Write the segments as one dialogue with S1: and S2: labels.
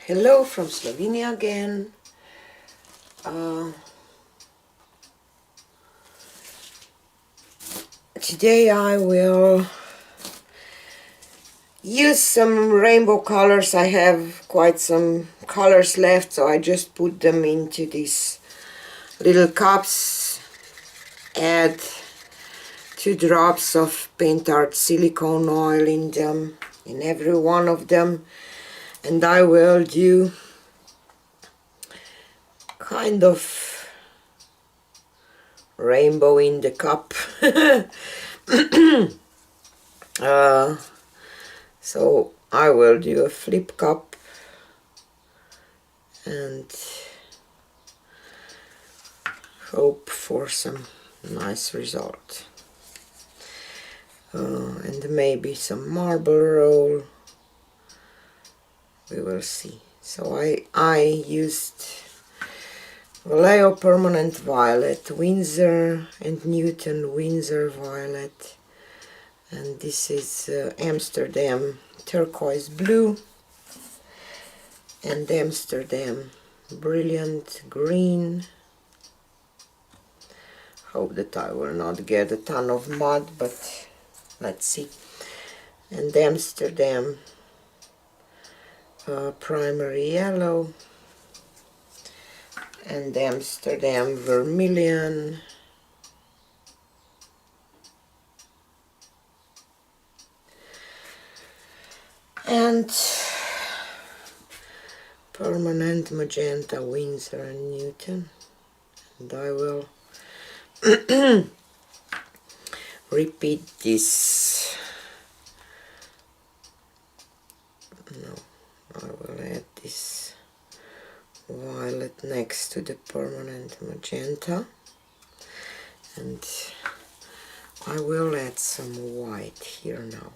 S1: Hello from Slovenia again. Today I will use some rainbow colors. I have quite some colors left, so I just put them into these little cups. Add 2 drops of Pentart silicone oil in them, in every one of them, and I will do kind of rainbow in the cup. So I will do a flip cup and hope for some nice result. And maybe some marble roll, we will see. So I used Vallejo permanent violet, Windsor and Newton Windsor violet, and this is Amsterdam turquoise blue and Amsterdam brilliant green. Hope that I will not get a ton of mud, but let's see. And Amsterdam primary yellow and Amsterdam vermilion and permanent magenta Windsor and Newton. And I will repeat this. No, I will add this violet next to the permanent magenta, and I will add some white here now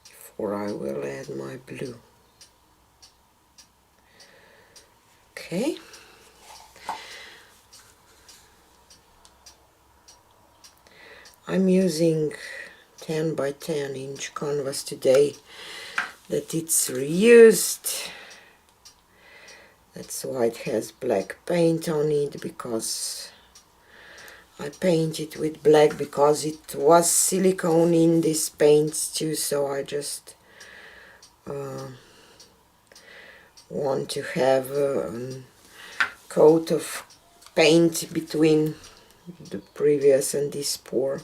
S1: before I will add my blue. Okay. I'm using 10 by 10 inch canvas today, that it's reused. That's why it has black paint on it, because I painted with black because it was silicone in these paints too, so I just want to have a coat of paint between the previous and this pour.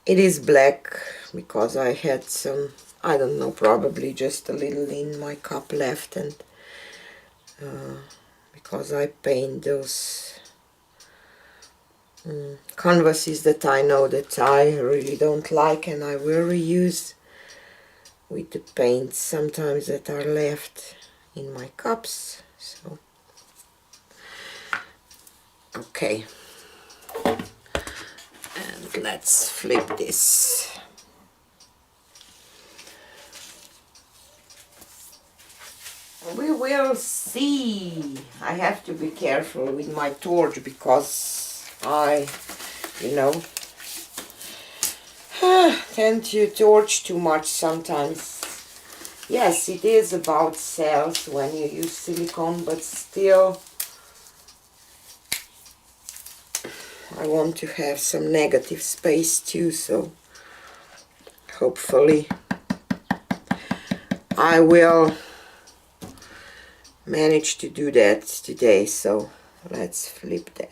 S1: It is black because I had some, I don't know, probably just a little in my cup left, and because I paint those canvases that I know that I really don't like, and I will reuse with the paints sometimes that are left in my cups. So okay, and let's flip this. We will see. I have to be careful with my torch because I, tend to torch too much sometimes. Yes, it is about cells when you use silicone, but still I want to have some negative space too, so hopefully I will manage to do that today. So let's flip that.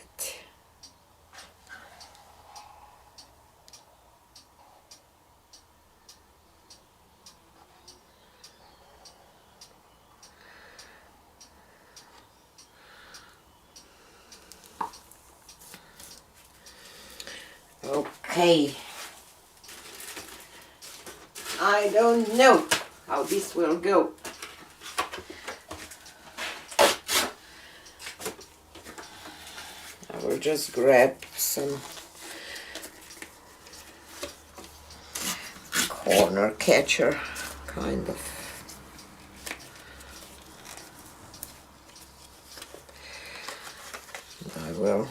S1: Okay, I don't know how this will go. I will just grab some corner catcher, kind of. And I will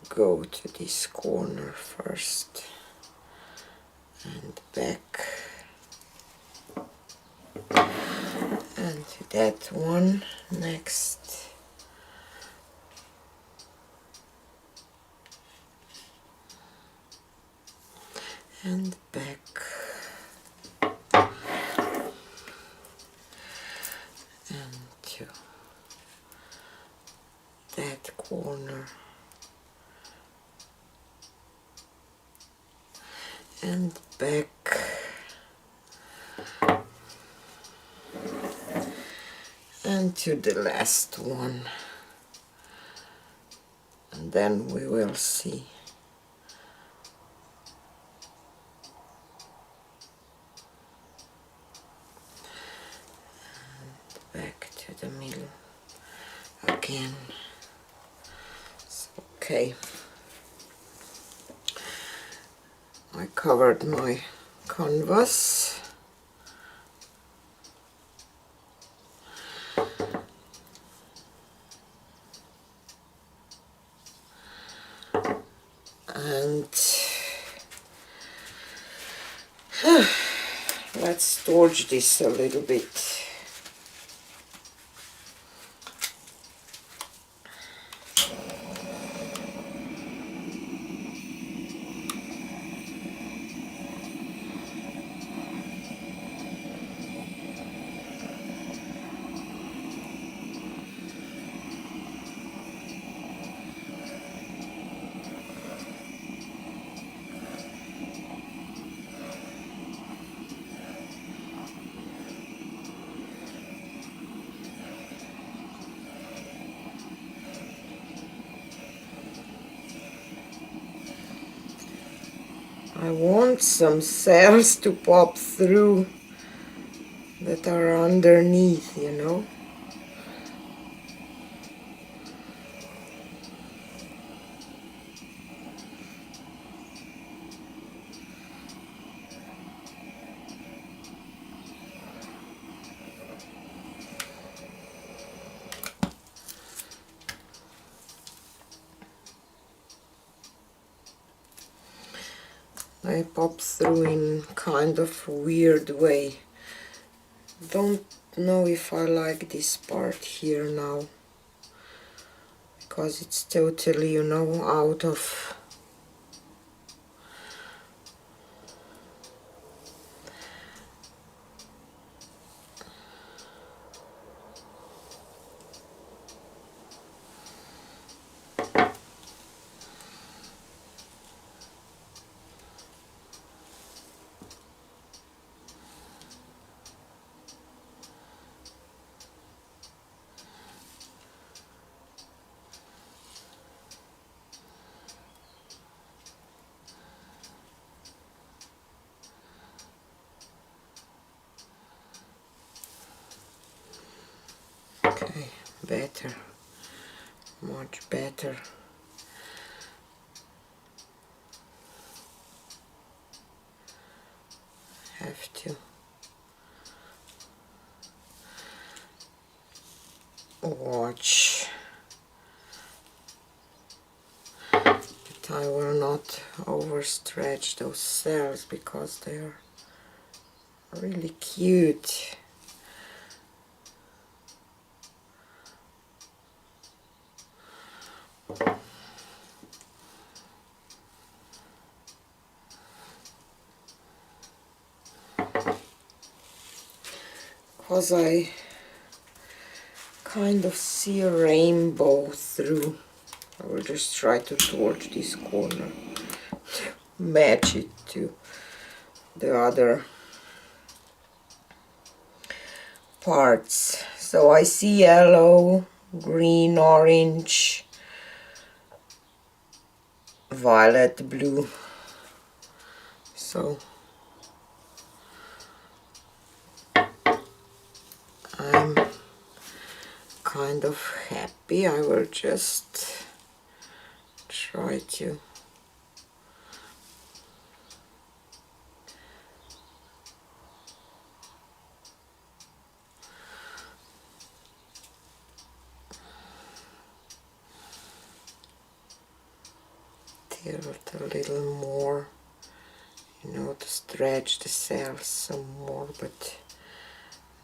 S1: go to this corner first and back. that one next. And back. And to that corner. And back. And to the last one. And then we will see. And back to the middle again. So, okay. I covered my canvas. And let's torch this a little bit. I want some cells to pop through that are underneath, you know. They pop through in kind of weird way. Don't know if I like this part here now, because it's totally, you know, out of okay, better, much better. Have to watch that I will not overstretch those cells, because they are really cute. Because I kind of see a rainbow through. I will just try to torch this corner, match it to the other parts. So I see yellow, green, orange, violet, blue. So I'm kind of happy. I will just try to tilt a little more, you know, to stretch the cells some more, but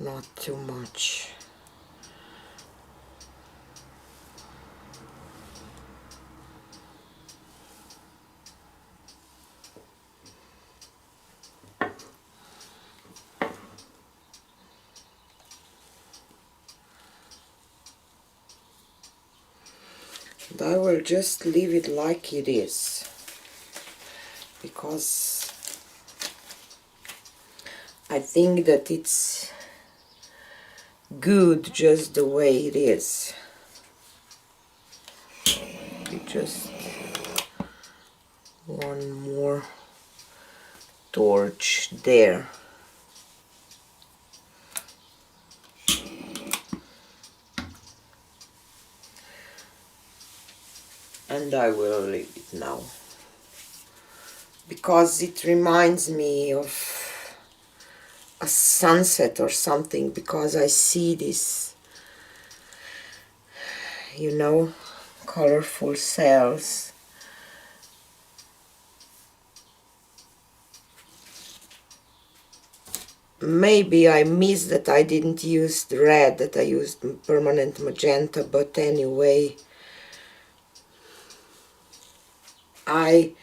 S1: not too much. And I will just leave it like it is, because I think that it's good just the way it is. We just one more torch there. And I will leave it now, because it reminds me of a sunset or something, because I see this, you know, colorful cells. Maybe I missed that I didn't use the red, that I used permanent magenta, but anyway, I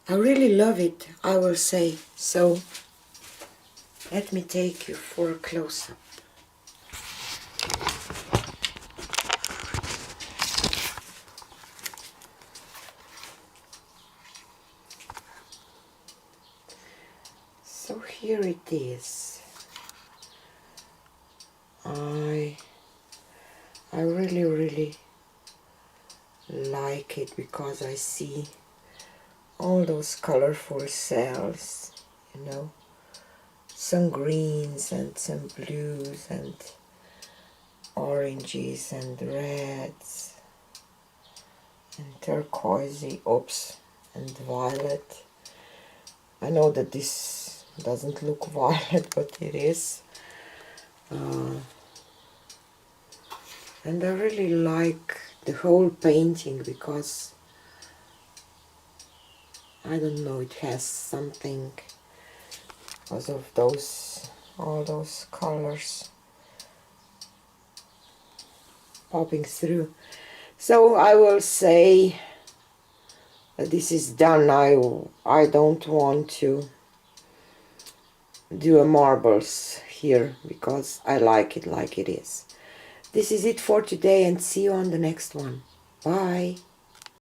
S1: really love it, I will say. So let me take you for a close-up. So here it is. I really like it, because I see all those colorful cells, you know, some greens and some blues and oranges and reds and turquoise, oops, and violet. I know that this doesn't look violet, but it is. And I really like the whole painting, because I don't know, it has something because of those, all those colors popping through. So I will say that this is done. I don't want to do a marbles here, because I like it like it is. This is it for today, and see you on the next one. Bye.